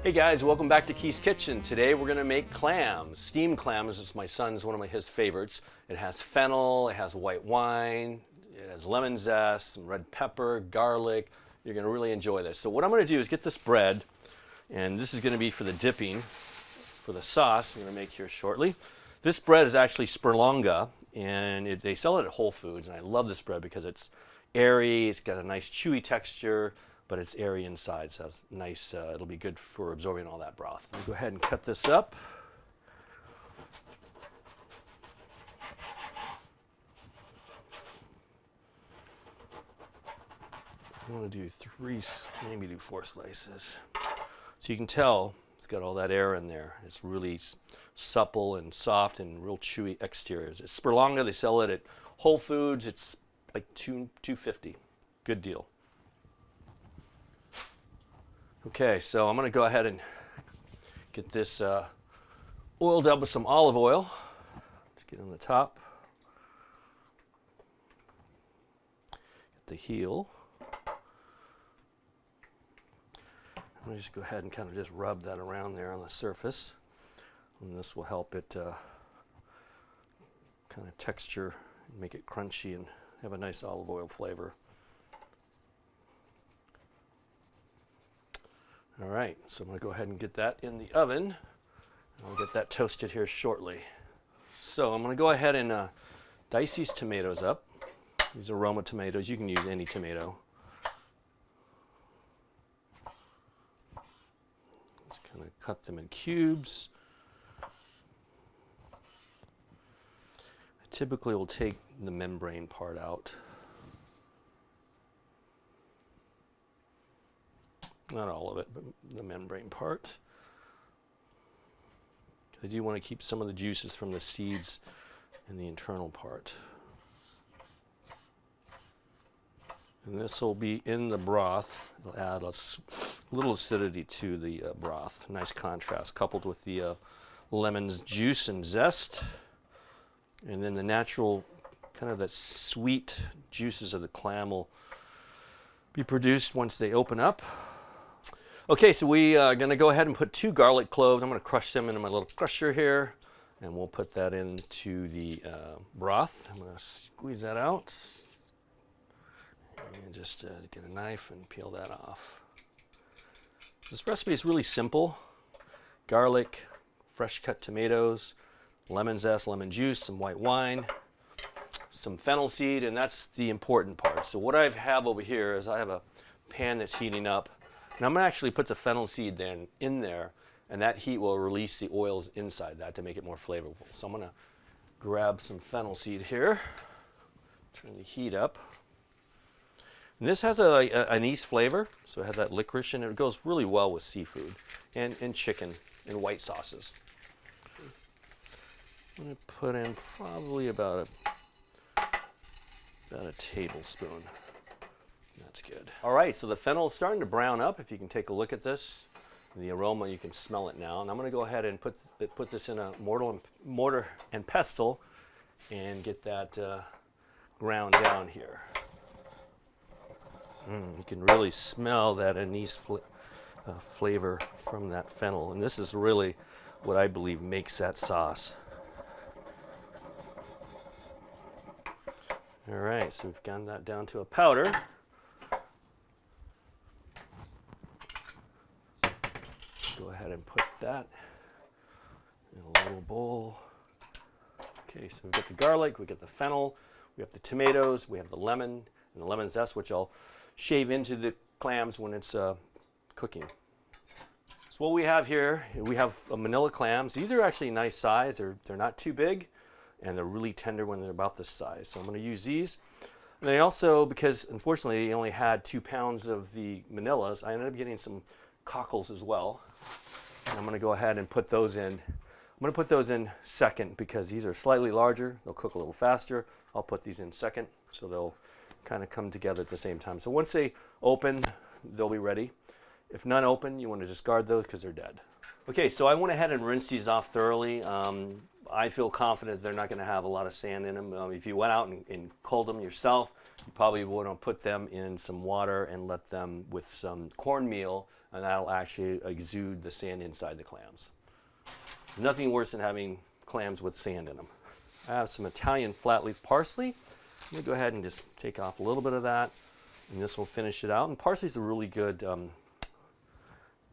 Hey guys, welcome back to Keith's Kitchen. Today we're gonna make clams. Steamed clams is my son's one of his favorites. It has fennel, it has white wine, it has lemon zest, some red pepper, garlic. You're gonna really enjoy this. So what I'm gonna do is get this bread, and this is gonna be for the dipping, for the sauce I'm gonna make here shortly. This bread is actually Sperlonga, and they sell it at Whole Foods, and I love this bread because it's airy, it's got a nice chewy texture, but it's airy inside, so it's nice. It'll be good for absorbing all that broth. I'll go ahead and cut this up. I want to do three, maybe do 4 slices. So you can tell it's got all that air in there. It's really supple and soft and real chewy exteriors. It's Sperlonga. They sell it at Whole Foods. It's like $2.50. Good deal. Okay, so I'm going to go ahead and get this oiled up with some olive oil. Let's get on the top. Get the heel. I'm going to just go ahead and kind of just rub that around there on the surface. And this will help it kind of texture and make it crunchy and have a nice olive oil flavor. All right, so I'm going to go ahead and get that in the oven. And I'll get that toasted here shortly. So I'm going to go ahead and dice these tomatoes up. These are Roma tomatoes. You can use any tomato. Just kind of cut them in cubes. I typically will take the membrane part out. Not all of it, but the membrane part. I do want to keep some of the juices from the seeds in the internal part. And this will be in the broth. It'll add a little acidity to the broth. Nice contrast, coupled with the lemon's juice and zest. And then the natural, kind of that sweet juices of the clam will be produced once they open up. Okay, so we are going to go ahead and put 2 garlic cloves. I'm going to crush them into my little crusher here, and we'll put that into the broth. I'm going to squeeze that out, and just get a knife and peel that off. This recipe is really simple. Garlic, fresh cut tomatoes, lemon zest, lemon juice, some white wine, some fennel seed, and that's the important part. So what I have over here is I have a pan that's heating up. And I'm going to actually put the fennel seed then in there, and that heat will release the oils inside that to make it more flavorful. So I'm going to grab some fennel seed here, turn the heat up. And this has an anise flavor, so it has that licorice, and it goes really well with seafood and chicken and white sauces. I'm going to put in probably about a tablespoon. That's good. All right, so the fennel is starting to brown up. If you can take a look at this, the aroma, you can smell it now. And I'm going to go ahead and put this in a mortar and pestle and get that ground down here. You can really smell that anise flavor from that fennel. And this is really what I believe makes that sauce. All right, so we've gotten that down to a powder. Go ahead and put that in a little bowl. Okay, so we've got the garlic, we've got the fennel, we have the tomatoes, we have the lemon and the lemon zest, which I'll shave into the clams when it's cooking. So what we have here, we have Manila clams. These are actually nice size. They're not too big, and they're really tender when they're about this size. So I'm going to use these. And they also, because unfortunately they only had 2 pounds of the Manilas, I ended up getting some cockles as well. And I'm going to go ahead and put those in. I'm going to put those in second because these are slightly larger. They'll cook a little faster. I'll put these in second so they'll kind of come together at the same time. So once they open, they'll be ready. If none open, you want to discard those because they're dead. Okay, so I went ahead and rinsed these off thoroughly. I feel confident they're not going to have a lot of sand in them. If you went out and culled them yourself, you probably want to put them in some water and let them with some cornmeal and that'll actually exude the sand inside the clams. There's nothing worse than having clams with sand in them. I have some Italian flat leaf parsley. I'm going to go ahead and just take off a little bit of that, and this will finish it out. And parsley's a really good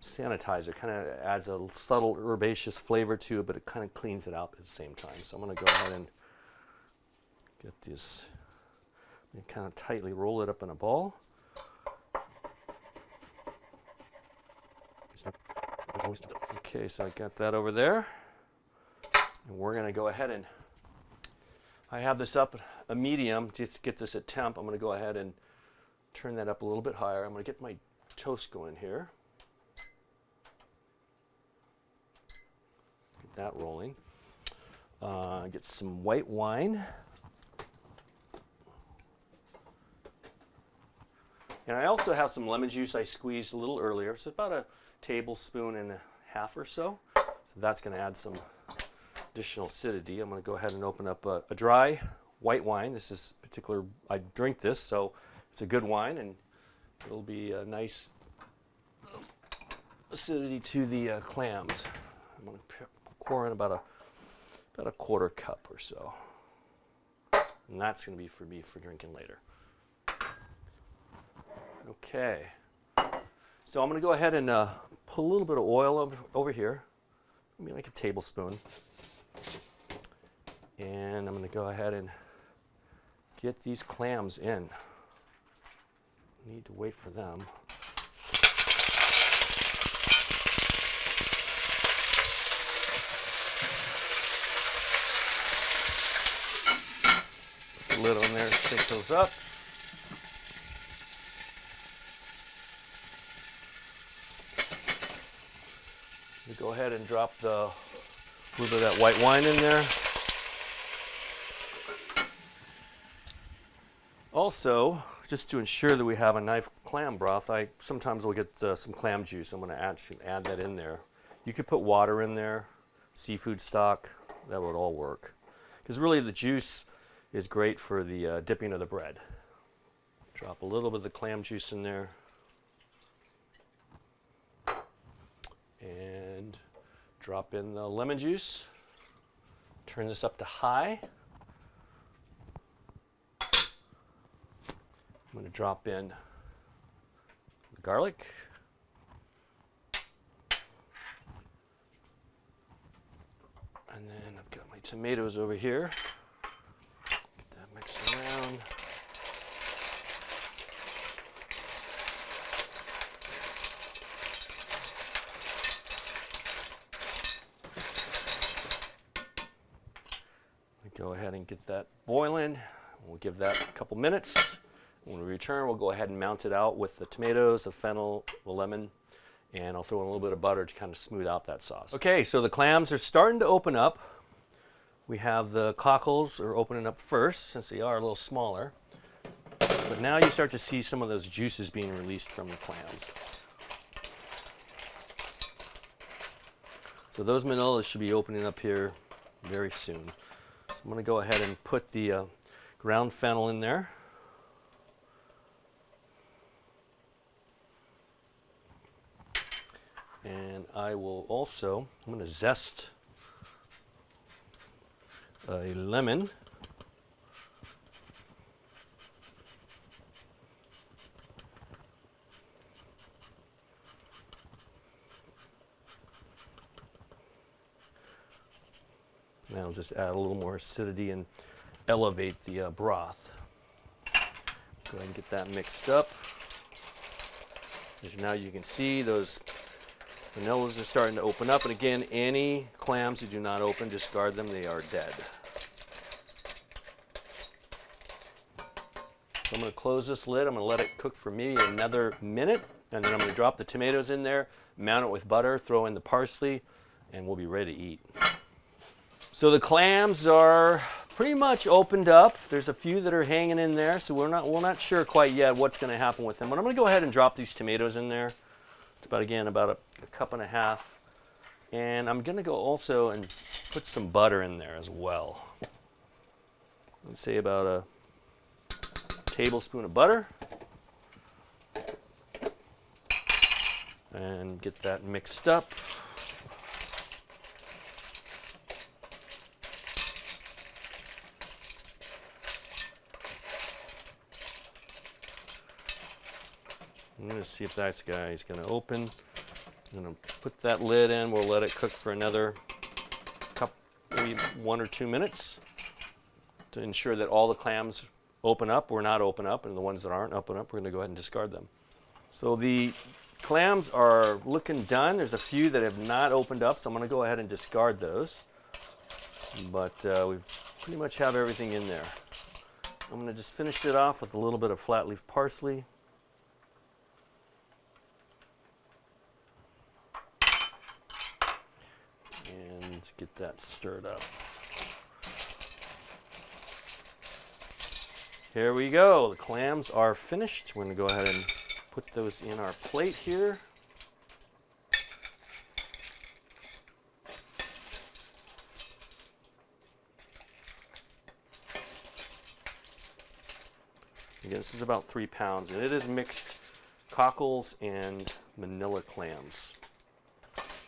sanitizer. Kind of adds a subtle herbaceous flavor to it, but it kind of cleans it out at the same time. So I'm going to go ahead and get this, and kind of tightly roll it up in a ball. Okay, so I got that over there. And we're going to go ahead and, I have this up a medium, just to get this at temp. I'm going to go ahead and turn that up a little bit higher. I'm going to get my toast going here. Get that rolling. Get some white wine. And I also have some lemon juice I squeezed a little earlier. It's about a tablespoon and a half or so. So that's going to add some additional acidity. I'm going to go ahead and open up a dry white wine. This is particular, I drink this, so it's a good wine, and it'll be a nice acidity to the clams. I'm going to pour in about a quarter cup or so. And that's going to be for me for drinking later. Okay, so I'm going to go ahead and put a little bit of oil over here, maybe like a tablespoon. And I'm going to go ahead and get these clams in. Need to wait for them. Put the lid on there, shake those up. We go ahead and drop a little bit of that white wine in there. Also, just to ensure that we have a nice clam broth, I sometimes will get some clam juice. I'm going to actually add that in there. You could put water in there, seafood stock, that would all work. Because really the juice is great for the dipping of the bread. Drop a little bit of the clam juice in there. And drop in the lemon juice. Turn this up to high. I'm going to drop in the garlic. And then I've got my tomatoes over here. Get that mixed around. Go ahead and get that boiling. We'll give that a couple minutes. When we return, we'll go ahead and mount it out with the tomatoes, the fennel, the lemon, and I'll throw in a little bit of butter to kind of smooth out that sauce. Okay, so the clams are starting to open up. We have the cockles are opening up first, since they are a little smaller. But now you start to see some of those juices being released from the clams. So those manillas should be opening up here very soon. So I'm going to go ahead and put the ground fennel in there. And I will also, I'm going to zest a lemon. Now I'll just add a little more acidity and elevate the broth. Go ahead and get that mixed up. As now you can see those vanillas are starting to open up, and again, any clams that do not open, discard them, they are dead. So I'm going to close this lid, I'm going to let it cook for maybe another minute, and then I'm going to drop the tomatoes in there, mount it with butter, throw in the parsley, and we'll be ready to eat. So the clams are pretty much opened up. There's a few that are hanging in there, so we're not sure quite yet what's going to happen with them. But I'm going to go ahead and drop these tomatoes in there. It's about a cup and a half. And I'm going to go also and put some butter in there as well. Let's say about a tablespoon of butter. and get that mixed up. I'm going to see if that guy's going to open. I'm going to put that lid in. We'll let it cook for another maybe 1 or 2 minutes to ensure that all the clams open up or not open up, and the ones that aren't open up, we're going to go ahead and discard them. So the clams are looking done. There's a few that have not opened up, so I'm going to go ahead and discard those. But we pretty much have everything in there. I'm going to just finish it off with a little bit of flat leaf parsley. And get that stirred up. Here we go. The clams are finished. We're going to go ahead and put those in our plate here. Again, this is about 3 pounds, and it is mixed cockles and Manila clams.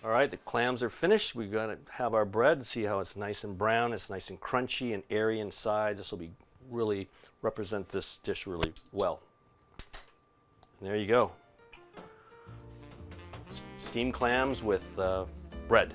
All right, the clams are finished. We've got to have our bread. See how it's nice and brown. It's nice and crunchy and airy inside. This will be really represent this dish really well. And there you go. Steamed clams with bread.